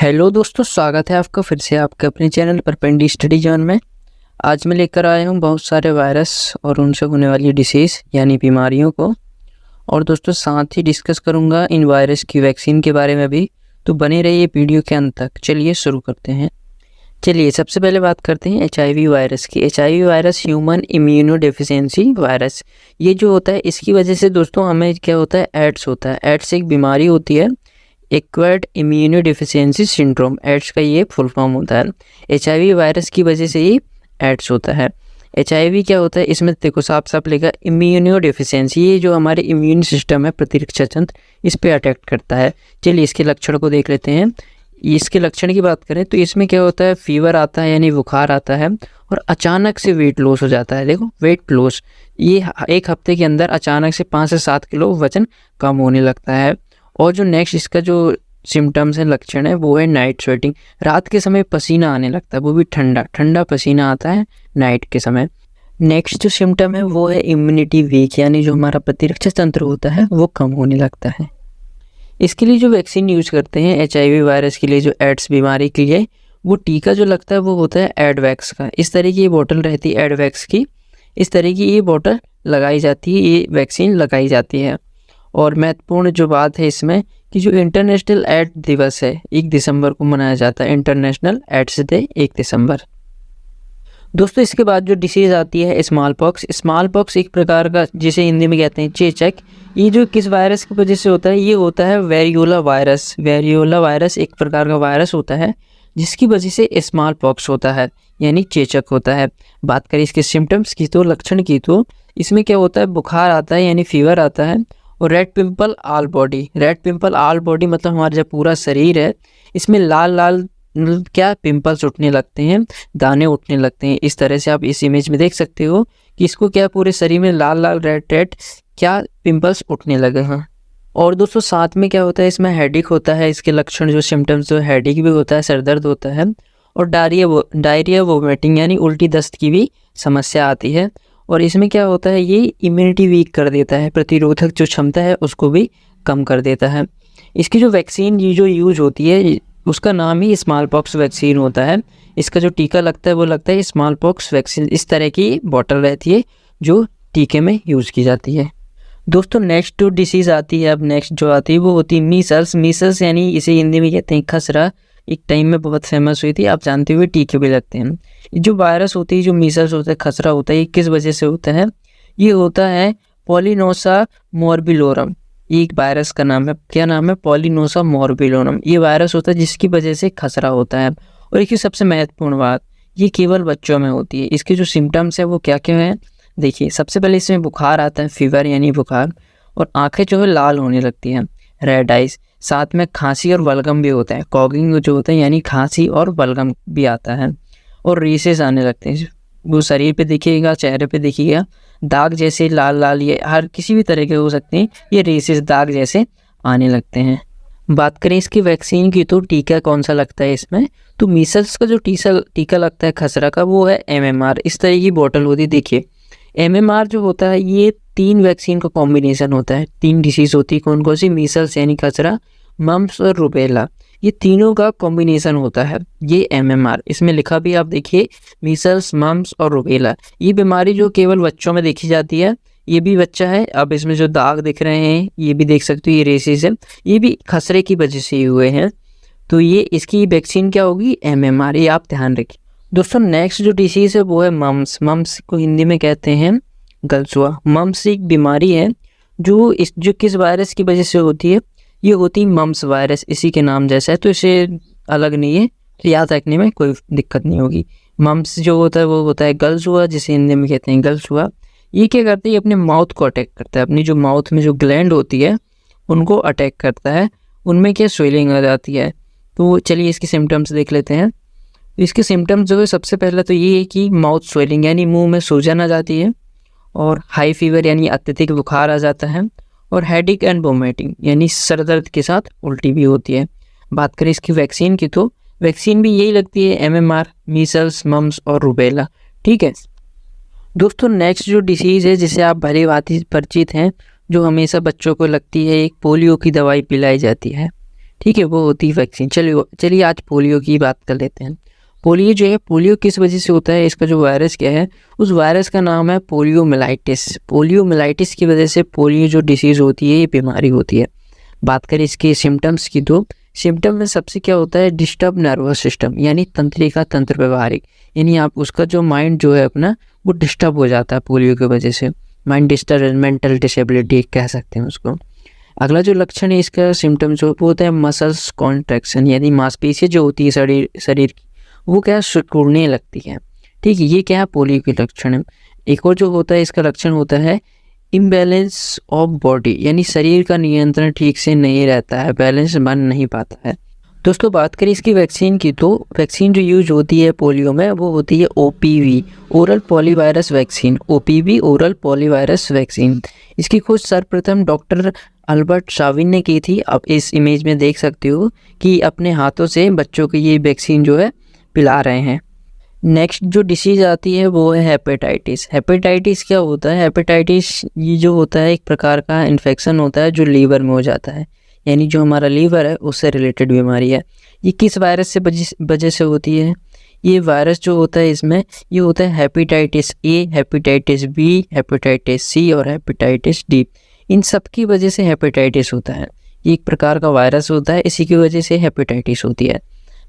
Hello दोस्तों, स्वागत है आपका फिर से आपके अपने चैनल परपेंडी स्टडी जोन में। आज मैं लेकर आया हूँ बहुत सारे वायरस और उनसे होने वाली डिसीज़ यानी बीमारियों को। और दोस्तों साथ ही डिस्कस करूँगा इन वायरस की वैक्सीन के बारे में भी, तो बने रहिए वीडियो के अंत तक। चलिए शुरू करते हैं। चलिए सबसे पहले बात करते हैं HIV वायरस की। HIV virus human immuno deficiency virus, ये जो होता है इसकी वजह से दोस्तों हमें क्या होता है, एड्स होता है। एड्स एक बीमारी होती है, acquired immunodeficiency syndrome, AIDS का ये फुल फॉर्म होता है। HIV वायरस की वजह से ही एड्स होता है। HIV क्या होता है, इसमें देखो साफ साफ लिखा इम्यूनो डेफिशिएंसी, ये जो हमारे इम्यून सिस्टम है, प्रतिरक्षा तंत्र, इस पे अटैक करता है। चलिए इसके लक्षण को देख लेते हैं। इसके लक्षण की बात करें तो इसमें क्या होता है, फीवर आता है यानी बुखार आता है, और अचानक से वेट लॉस हो जाता है। देखो वेट लॉस, ये एक हफ्ते के अंदर अचानक से 5 से 7 किलो वजन कम होने लगता है। और जो नेक्स्ट इसका जो सिम्टम्स है, लक्षण है, वो है नाइट स्वेटिंग, रात के समय पसीना आने लगता है, वो भी ठंडा ठंडा पसीना आता है नाइट के समय। नेक्स्ट जो सिम्टम है वो है इम्यूनिटी वीक, यानी जो हमारा प्रतिरक्षा तंत्र होता है वो कम होने लगता है। इसके लिए जो वैक्सीन यूज करते हैं HIV वायरस के लिए, जो एड्स बीमारी के लिए, वो टीका जो लगता है वो होता है एडवैक्स का। इस तरह की ये बोतल रहती है एडवैक्स की, इस तरह की ये बोतल लगाई जाती है, ये वैक्सीन लगाई जाती है। और महत्वपूर्ण जो बात है इसमें कि जो इंटरनेशनल एड्स दिवस है 1 दिसंबर को मनाया जाता है, इंटरनेशनल एड्स डे 1 दिसंबर। दोस्तों इसके बाद जो डिसीज़ आती है स्मॉल पॉक्स। स्मॉल पॉक्स एक प्रकार का, जिसे हिंदी में कहते हैं चेचक, ये जो किस वायरस की वजह से होता है, ये होता है वेरियोला वायरस। वेरियोला वायरस एक प्रकार का वायरस होता है जिसकी वजह से स्मॉल पॉक्स होता है यानी चेचक होता है। बात करें इसके सिम्टम्स की, तो लक्षण की, तो इसमें क्या होता है, बुखार आता है यानी फीवर आता है, और red pimple all body. Red pimple all body मतलब हमारा जो पूरा शरीर है इसमें लाल लाल क्या पिंपल्स उठने लगते हैं, दाने उठने लगते हैं। इस तरह से आप इस इमेज में देख सकते हो कि इसको क्या पूरे शरीर में लाल लाल रेड रेड क्या पिंपल्स उठने लगे हैं। और दोस्तों साथ में क्या होता है, इसमें हेडेक होता है। इसके लक्षण जो सिम्टम्स, जो हेडेक भी होता है, सर दर्द होता है, और डायरिया वोमिटिंग यानी उल्टी दस्त की भी समस्या आती है। और इसमें क्या होता है, ये इम्यूनिटी वीक कर देता है, प्रतिरोधक जो क्षमता है उसको भी कम कर देता है। इसकी जो वैक्सीन ये जो यूज होती है उसका नाम ही स्मॉल पॉक्स वैक्सीन होता है। इसका जो टीका लगता है वो लगता है स्मॉल पॉक्स वैक्सीन। इस तरह की बोतल रहती है जो टीके में यूज़ की जाती है। दोस्तों नेक्स्ट जो डिसीज़ आती है, अब नेक्स्ट जो आती है वो होती है मीसल्स। मीसल्स यानी इसे हिंदी में कहते हैं खसरा, एक टाइम में बहुत फेमस हुई थी, आप जानते हुए टीके भी लगते हैं। ये जो वायरस होती है, जो मीसल्स होता है, खसरा होता है, ये किस वजह से होता है, ये होता है पॉलिनोसा मोर्बिलोरम। ये एक वायरस का नाम है, क्या नाम है, पॉलिनोसा मोर्बिलोरम। ये वायरस होता है जिसकी वजह से खसरा होता है। और इसकी सबसे महत्वपूर्ण बात, ये केवल बच्चों में होती है। इसके जो सिम्टम्स है वो क्या क्या हैं, देखिए सबसे पहले इसमें बुखार आता है, फीवर यानी बुखार, और आंखें जो है लाल होने लगती हैं, रेड आइज। साथ में खांसी और बलगम भी होता है, कॉगिंग जो होता है यानी खांसी और बलगम भी आता है। और रेसेस आने लगते हैं, वो शरीर पे दिखिएगा, चेहरे पे दिखिएगा, दाग जैसे लाल लाल, ये हर किसी भी तरह के हो सकते हैं, ये रेसेस दाग जैसे आने लगते हैं। बात करें इसकी वैक्सीन की, तो टीका कौन सा लगता है इसमें, तो मीसल्स का जो टीका लगता है खसरा का, वो है MMR। इस तरह की बोतल होती है। देखिए MMR जो होता है ये 3 वैक्सीन का कॉम्बिनेशन होता है। 3 डिसीज़ होती है, कौन कौन सी, मीसल्स यानी खसरा, मम्प्स और रुबेला, ये तीनों का कॉम्बिनेशन होता है ये MMR। इसमें लिखा भी आप देखिए, मीसल्स, मम्प्स और रुबेला। ये बीमारी जो केवल बच्चों में देखी जाती है, ये भी बच्चा है। अब इसमें जो दाग दिख रहे हैं ये भी देख सकते हो, ये रेसेस है, ये भी खसरे की वजह से ही हुए हैं। तो ये इसकी वैक्सीन क्या होगी, MMR, ये आप ध्यान रखिए। दोस्तों नेक्स्ट जो डिसीज़ है वो है मम्प्स। मम्प्स को हिंदी में कहते हैं गलसुआ। मम्प्स एक बीमारी है जो किस वायरस की वजह से होती है, ये होती मम्प्स वायरस, इसी के नाम जैसा है, तो इसे अलग नहीं है, तो याद रखने में कोई दिक्कत नहीं होगी। मम्प्स जो होता है वो होता है गलसुआ, जिसे हिंदी में कहते हैं गलसुआ। ये क्या करता है, ये अपने माउथ को अटैक करता है, अपनी जो माउथ में जो ग्लैंड होती है उनको अटैक करता है, उनमें क्या स्वेलिंग आ जाती है। तो चलिए इसके सिम्टम्स देख लेते हैं। इसके सिम्टम्स जो है, सबसे पहला तो ये है कि माउथ स्वेलिंग यानी मुंह में सूजन आ जाती है, और हाई फीवर यानी अत्यधिक बुखार आ जाता है, और हेडेक एंड वोमिटिंग यानी सर दर्द के साथ उल्टी भी होती है। बात करें इसकी वैक्सीन की, तो वैक्सीन भी यही लगती है MMR, मीसल्स, मम्प्स और रुबेला। ठीक है दोस्तों, नेक्स्ट जो डिसीज़ है जिसे आप भली भांति परिचित हैं, जो हमेशा बच्चों को लगती है, एक पोलियो की दवाई पिलाई जाती है। ठीक है, वो होती है वैक्सीन। चलिए आज पोलियो की बात कर लेते हैं। पोलियो जो है, पोलियो किस वजह से होता है, इसका जो वायरस क्या है, उस वायरस का नाम है पोलियोमिलाइटिस। पोलियोमिलाइटिस की वजह से पोलियो जो डिसीज़ होती है, ये बीमारी होती है। बात करें इसके सिम्टम्स की, तो सिम्टम में सबसे क्या होता है, डिस्टर्ब नर्वस सिस्टम, यानी तंत्रिका तंत्र व्यवहारिक, यानी आप उसका जो माइंड जो है अपना, वो डिस्टर्ब हो जाता है पोलियो की वजह से। माइंड डिस्टर्ब, मेंटल डिसेबिलिटी कह सकते हैं उसको। अगला जो लक्षण है इसका सिम्टम जो वो होता है मसल्स कॉन्ट्रैक्शन, यानी मांसपेशियाँ जो होती है शरीर की, वो क्या सिकुड़ने लगती है। ठीक है, ये क्या है, पोलियो के लक्षण है। एक और जो होता है इसका लक्षण होता है इम्बैलेंस ऑफ बॉडी, यानी शरीर का नियंत्रण ठीक से नहीं रहता है, बैलेंस बन नहीं पाता है। दोस्तों बात करें इसकी वैक्सीन की, तो वैक्सीन जो यूज होती है पोलियो में वो होती है OPV, oral poliovirus vaccine. OPV oral poliovirus vaccine, इसकी खोज सर्वप्रथम डॉक्टर अल्बर्ट शाविन ने की थी। आप इस इमेज में देख सकते हो कि अपने हाथों से बच्चों को ये वैक्सीन जो है पिला रहे हैं। नेक्स्ट जो डिसीज़ आती है वो है हेपेटाइटिस। हेपेटाइटिस क्या होता है, हेपेटाइटिस ये जो होता है एक प्रकार का इन्फेक्शन होता है जो लीवर में हो जाता है, यानी जो हमारा लीवर है उससे रिलेटेड बीमारी है। ये किस वायरस से वजह से होती है, ये वायरस जो होता है इसमें ये होता है hepatitis A, hepatitis B, hepatitis C और हेपेटाइटिस D। इन सब की वजह से हेपेटाइटिस होता है। ये एक प्रकार का वायरस होता है, इसी की वजह से हेपेटाइटिस होती है।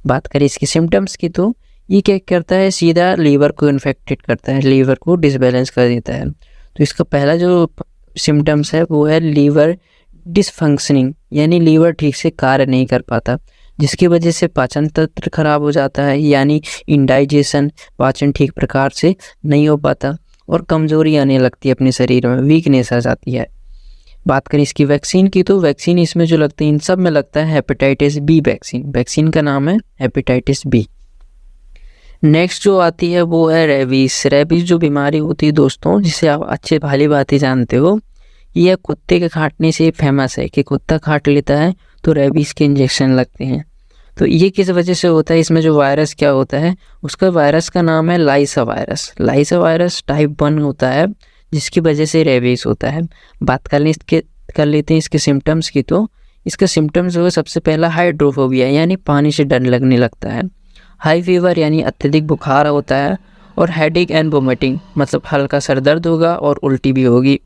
बात करें इसके सिम्टम्स की, तो ये क्या करता है, सीधा लीवर को इन्फेक्टेड करता है, लीवर को डिसबैलेंस कर देता है। तो इसका पहला जो सिम्टम्स है वो है लीवर डिसफंक्शनिंग, यानी लीवर ठीक से कार्य नहीं कर पाता, जिसकी वजह से पाचन तंत्र खराब हो जाता है, यानी इंडाइजेशन, पाचन ठीक प्रकार से नहीं हो पाता और कमजोरी आने लगती है अपने शरीर में, वीकनेस आ जाती है। बात करें इसकी वैक्सीन की, तो वैक्सीन इसमें जो लगती है इन सब में लगता है हेपेटाइटिस B वैक्सीन। वैक्सीन का नाम है हेपेटाइटिस B। नेक्स्ट जो आती है वो है रेबीज। रेबीज जो बीमारी होती है दोस्तों, जिसे आप अच्छे भाली बात ही जानते हो, यह कुत्ते के काटने से फेमस है कि कुत्ता काट लेता है तो रेबीज के इंजेक्शन लगते हैं। तो ये किस वजह से होता है, इसमें जो वायरस क्या होता है, उसका वायरस का नाम है लाइसा वायरस। लाइसा वायरस टाइप 1 होता है, जिसकी वजह से रेबीज होता है। बात कर लेते हैं इसके सिम्टम्स की, तो इसका सिम्टम्स जो है सबसे पहला हाइड्रोफोबिया, यानी पानी से डर लगने लगता है। हाई फीवर, यानी अत्यधिक बुखार होता है। और हेडेक एंड वोमिटिंग, मतलब हल्का सर दर्द होगा और उल्टी भी होगी।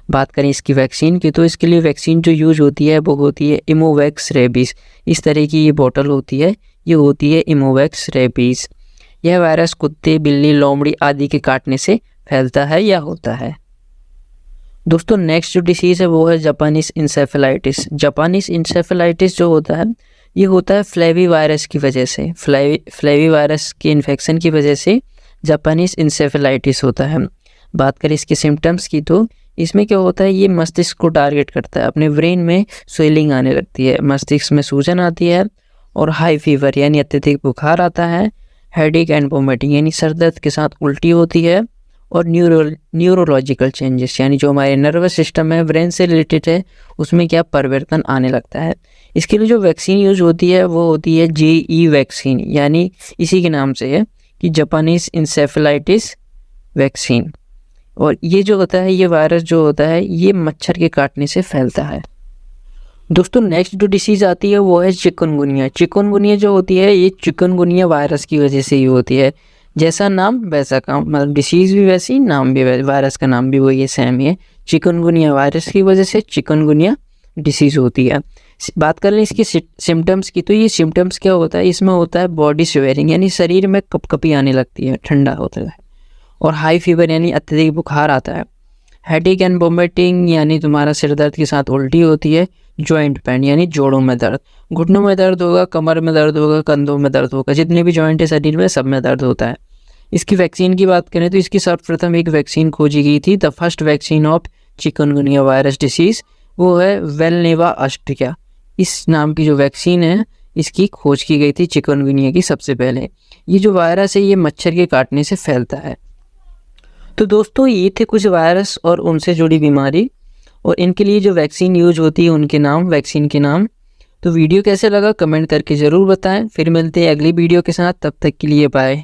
बात करें इसकी वैक्सीन की, तो इसके लिए वैक्सीन जो यूज होती है वो होती है इमोवैक्स रेबीज। इस तरह की ये बोतल होती है, ये होती है इमोवैक्स रेबीज। यह वायरस कुत्ते, बिल्ली, लोमड़ी आदि के काटने से फैलता है या होता है। दोस्तों नेक्स्ट जो डिसीज़ है वो है जापानीज इंसेफेलाइटिस। जापानीज इंसेफेलाइटिस जो होता है ये होता है फ्लेवी वायरस की वजह से, फ्लेवी वायरस के इन्फेक्शन की वजह से जापानीज इंसेफेलाइटिस होता है। बात करें इसके सिम्टम्स की, तो इसमें क्या होता है, ये मस्तिष्क को टारगेट करता है। अपने ब्रेन में स्वेलिंग आने लगती है, मस्तिष्क में सूजन आती है और हाई फीवर यानी अत्यधिक बुखार आता है। हेडेक एंड वोमिटिंग, यानी सर दर्द के साथ उल्टी होती है। और न्यूरोलॉजिकल चेंजेस, यानी जो हमारे नर्वस सिस्टम है, ब्रेन से रिलेटेड है, उसमें क्या परिवर्तन आने लगता है। इसके लिए जो वैक्सीन यूज होती है वो होती है JE वैक्सीन, यानी इसी के नाम से है कि जापानीज इंसेफेलाइटिस वैक्सीन। और ये जो होता है, ये वायरस जो होता है, ये मच्छर के काटने से फैलता है। दोस्तों नेक्स्ट जो डिसीज़ आती है वो है चिकनगुनिया। चिकनगुनिया जो होती है ये चिकनगुनिया वायरस की वजह से ही होती है। जैसा नाम वैसा काम, मतलब डिसीज़ भी वैसी, नाम भी वायरस का नाम भी वही है, सेम ही है। चिकनगुनिया वायरस की वजह से चिकनगुनिया डिसीज़ होती है। बात कर लें इसकी सिम्टम्स की, तो ये सिम्टम्स क्या होता है, इसमें होता है बॉडी स्वेरिंग, यानी शरीर में कपकपी आने लगती है, ठंडा होता है। और हाई फीवर, यानी अत्यधिक बुखार आता है। हेडेक एंड वोमिटिंग, यानी तुम्हारा सिर दर्द के साथ उल्टी होती है। जॉइंट पेन, यानी जोड़ों में दर्द, घुटनों में दर्द होगा, कमर में दर्द होगा, कंधों में दर्द होगा, जितने भी जॉइंट है शरीर में सब में दर्द होता है। इसकी वैक्सीन की बात करें तो इसकी सर्वप्रथम एक वैक्सीन खोजी गई थी, the first vaccine of chikungunya virus disease, वो है वेलनेवा अस्ट्रिया। इस नाम की जो वैक्सीन है इसकी खोज की गई थी चिकनगुनिया की सबसे पहले। ये जो वायरस है ये मच्छर के काटने से फैलता है। तो दोस्तों ये थे कुछ वायरस और उनसे जुड़ी बीमारी, और इनके लिए जो वैक्सीन यूज होती है उनके नाम, वैक्सीन के नाम। तो वीडियो कैसे लगा कमेंट करके ज़रूर बताएं। फिर मिलते हैं अगली वीडियो के साथ, तब तक के लिए बाय।